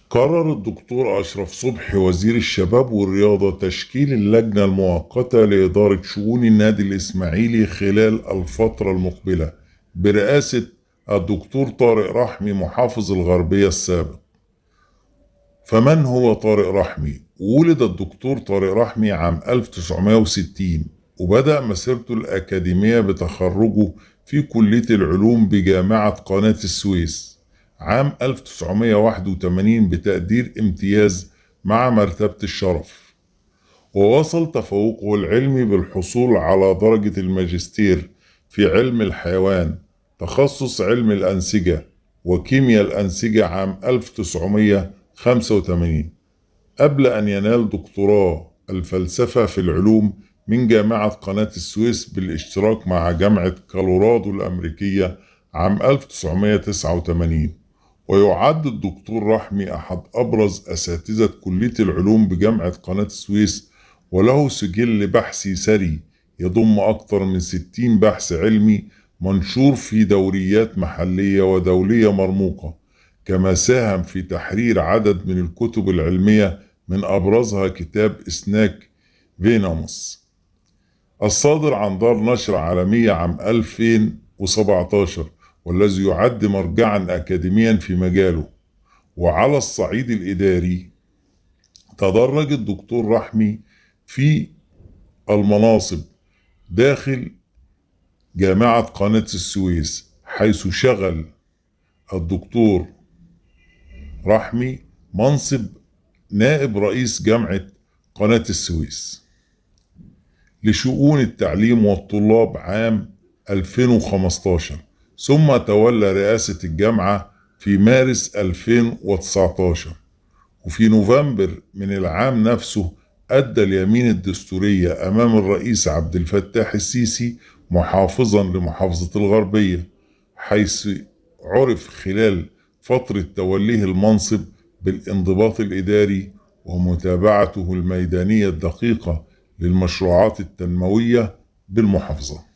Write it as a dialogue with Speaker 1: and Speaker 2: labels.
Speaker 1: قرر الدكتور أشرف صبحي وزير الشباب والرياضة تشكيل اللجنة المؤقتة لإدارة شؤون النادي الإسماعيلي خلال الفترة المقبلة برئاسة الدكتور طارق رحمي محافظ الغربية السابق. فمن هو طارق رحمي؟ ولد الدكتور طارق رحمي عام 1960 وبدأ مسيرته الأكاديمية بتخرجه في كلية العلوم بجامعة قناة السويس عام 1981 بتقدير امتياز مع مرتبة الشرف. ووصل تفوقه العلمي بالحصول على درجة الماجستير في علم الحيوان تخصص علم الأنسجة وكيمياء الأنسجة عام 1985، قبل أن ينال دكتوراه الفلسفة في العلوم من جامعة قناة السويس بالاشتراك مع جامعة كولورادو الأمريكية عام 1989. ويعد الدكتور رحمي أحد أبرز أساتذة كلية العلوم بجامعة قناة السويس، وله سجل بحثي ثري يضم أكثر من 60 بحث علمي منشور في دوريات محلية ودولية مرموقة، كما ساهم في تحرير عدد من الكتب العلمية من أبرزها كتاب إسناك فينوموس الصادر عن دار نشر عالمية عام 2017، والذي يعد مرجعا أكاديميا في مجاله. وعلى الصعيد الإداري تدرج الدكتور رحمي في المناصب داخل جامعة قناة السويس، حيث شغل الدكتور رحمي منصب نائب رئيس جامعة قناة السويس لشؤون التعليم والطلاب عام 2015، ثم تولى رئاسة الجامعة في مارس 2019. وفي نوفمبر من العام نفسه أدى اليمين الدستورية أمام الرئيس عبد الفتاح السيسي محافظا لمحافظة الغربية، حيث عرف خلال فترة توليه المنصب بالانضباط الإداري ومتابعته الميدانية الدقيقة للمشروعات التنموية بالمحافظة.